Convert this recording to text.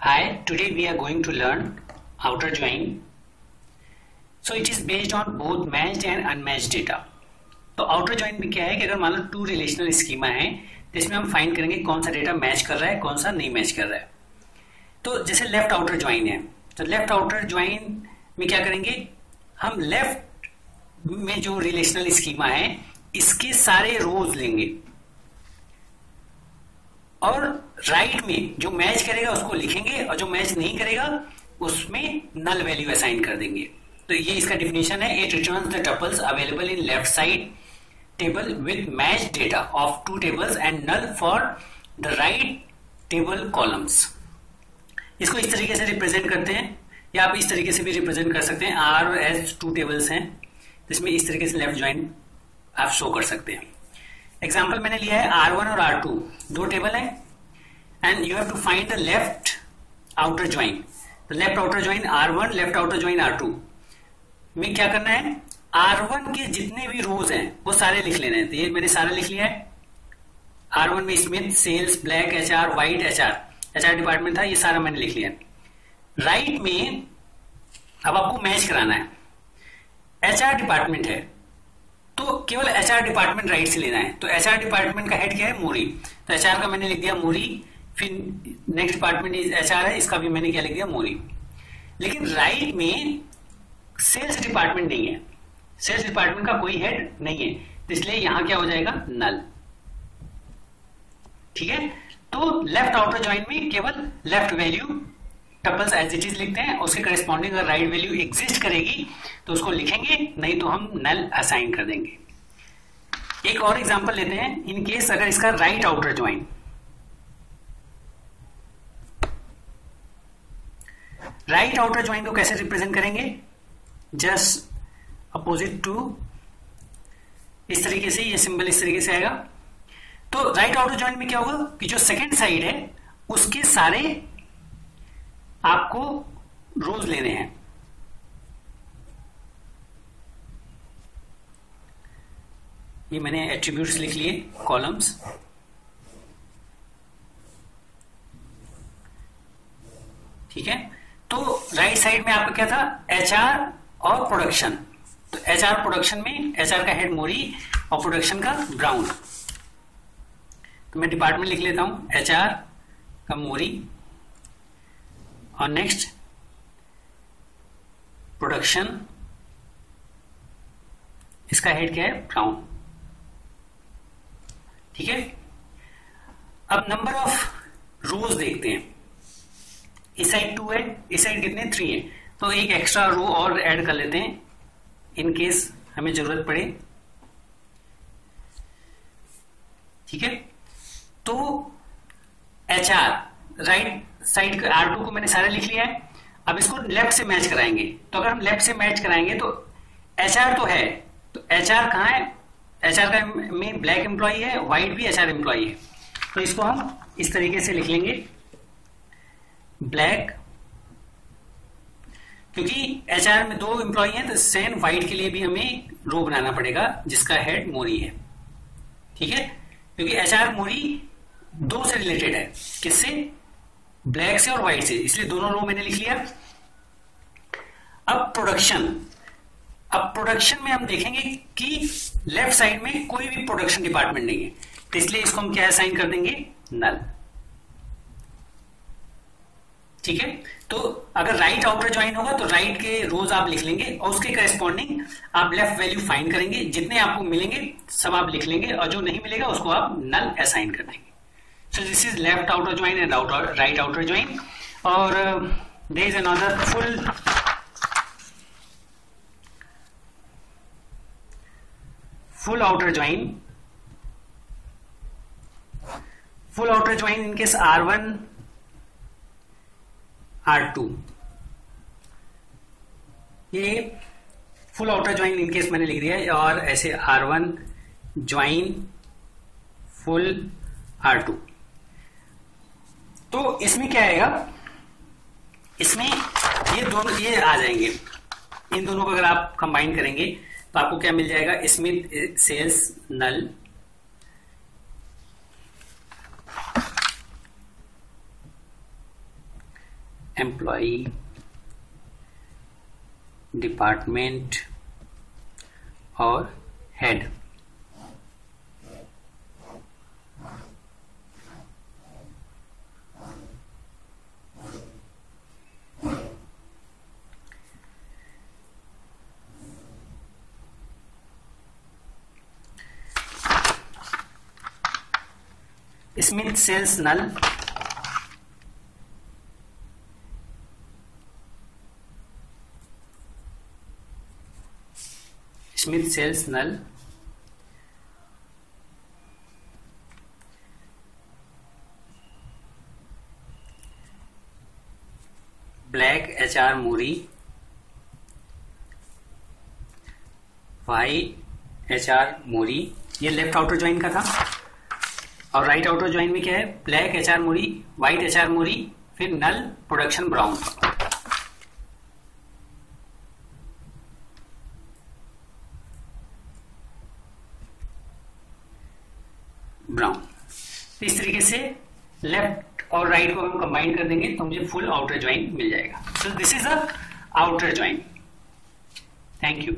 Hi, today we are going to learn outer join. So it is based on both matched and unmatched data. तो outer join में क्या है कि अगर मान लो टू रिलेशनल स्कीमा है तो इसमें हम फाइंड करेंगे कौन सा डेटा मैच कर रहा है कौन सा नहीं मैच कर रहा है। तो जैसे लेफ्ट आउटर ज्वाइन है तो लेफ्ट आउटर ज्वाइन में क्या करेंगे, हम लेफ्ट में जो रिलेशनल स्कीमा है इसके सारे रोज लेंगे और राइट में जो मैच करेगा उसको लिखेंगे और जो मैच नहीं करेगा उसमें नल वैल्यू असाइन कर देंगे। तो ये इसका डिफिनेशन है, it returns the tuples available in left side table with match data of two tables and null for the right table columns. इसको इस तरीके से रिप्रेजेंट करते हैं या आप इस तरीके से भी रिप्रेजेंट कर सकते हैं। आर और एस टू टेबल्स हैं तो इसमें इस तरीके से लेफ्ट ज्वाइन आप शो कर सकते हैं। एग्जाम्पल मैंने लिया है R1 और R2 दो टेबल है and you have to find the left outer join. तो left outer join R1 left outer join R2 में क्या करना है, R1 के जितने भी रोज हैं वो सारे लिख लेने हैं। तो ये मैंने सारा लिख लिया है। R1 में Smith, sales, Black, HR, White, HR department था, ये सारा मैंने लिख लिया। राइट में अब आपको मैच कराना है। HR डिपार्टमेंट है तो केवल HR डिपार्टमेंट राइट से लेना है। तो HR डिपार्टमेंट का हेड क्या है, मोरी। तो HR का मैंने लिख दिया मोरी। फिर नेक्स्ट डिपार्टमेंट HR है, इसका भी मैंने क्या लिख दिया, मोरी। लेकिन राइट में सेल्स डिपार्टमेंट नहीं है, सेल्स डिपार्टमेंट का कोई हेड नहीं है, तो इसलिए यहां क्या हो जाएगा, नल। ठीक है। तो लेफ्ट आउटर ज्वाइन में केवल left value tuples as it is लिखते हैं, उसके करस्पॉन्डिंग अगर राइट वैल्यू एग्जिस्ट करेगी तो उसको लिखेंगे, नहीं तो हम नल असाइन कर देंगे। एक और एग्जांपल लेते हैं। इन केस अगर इसका right outer join, right outer join को कैसे रिप्रेजेंट करेंगे, जस्ट अपोजिट टू, इस तरीके से ये सिंबल इस तरीके से आएगा। तो राइट आउटर ज्वाइन में क्या होगा कि जो सेकेंड साइड है उसके सारे आपको रोज लेने हैं। ये मैंने एट्रीब्यूट्स लिख लिए, कॉलम्स। ठीक है। तो राइट साइड में आपका क्या था, HR और प्रोडक्शन। तो HR प्रोडक्शन में HR का हेड मोरी और प्रोडक्शन का ब्राउन। तो मैं डिपार्टमेंट लिख लेता हूं, HR का मोरी और नेक्स्ट प्रोडक्शन, इसका हेड क्या है, ब्राउन। ठीक है। अब नंबर ऑफ रोज देखते हैं। इस साइड 2 है, इस साइड कितने, 3 है। तो एक एक्स्ट्रा रो और ऐड कर लेते हैं इन केस हमें जरूरत पड़े। ठीक है। तो HR राइट साइड का R2 को मैंने सारा लिख लिया है। अब इसको लेफ्ट से मैच कराएंगे। तो अगर हम लेफ्ट से मैच कराएंगे तो HR तो है, तो HR कहां है, HR का में ब्लैक एम्प्लॉई है, व्हाइट भी HR एम्प्लॉई है। तो इसको हम इस तरीके से लिख लेंगे, ब्लैक, क्योंकि HR में 2 एम्प्लॉई हैं तो सेम व्हाइट के लिए भी हमें रो बनाना पड़ेगा जिसका हेड मोरी है। ठीक है। क्योंकि HR मोरी 2 से रिलेटेड है, किससे, ब्लैक से और व्हाइट से, इसलिए दोनों रो मैंने लिख लिया। अब प्रोडक्शन, अब प्रोडक्शन में हम देखेंगे कि लेफ्ट साइड में कोई भी प्रोडक्शन डिपार्टमेंट नहीं है, तो इसलिए इसको हम क्या असाइन कर देंगे, नल। ठीक है। तो अगर राइट आउटर ज्वाइन होगा तो राइट के रोज आप लिख लेंगे और उसके करस्पॉन्डिंग आप लेफ्ट वैल्यू फाइंड करेंगे। जितने आपको मिलेंगे सब आप लिख लेंगे और जो नहीं मिलेगा उसको आप नल असाइन कर देंगे। So this is left outer join and right outer join, or there is another full outer join. Full outer join in case R1 R2, ये full outer join in case मैंने लिख दिया है, और ऐसे R1 ज्वाइन फुल R2। तो इसमें क्या आएगा, इसमें ये दोनों ये आ जाएंगे। इन दोनों को अगर आप कंबाइन करेंगे तो आपको क्या मिल जाएगा, स्मिथ, सेल्स, नल, एम्प्लॉई, डिपार्टमेंट और हेड। स्मिथ सेल्स नल, स्मिथ सेल्स नल, ब्लैक HR मूरी, वाइट HR मूरी। ये लेफ्ट आउटर ज्वाइन का था। और राइट आउटर ज्वाइन में क्या है? ब्लैक HR मूरी, व्हाइट HR मूरी, फिर नल, प्रोडक्शन ब्राउन। ब्राउन। इस तरीके से लेफ्ट और राइट को हम कंबाइन कर देंगे तो मुझे फुल आउटर ज्वाइन मिल जाएगा। So this is a outer join. Thank you.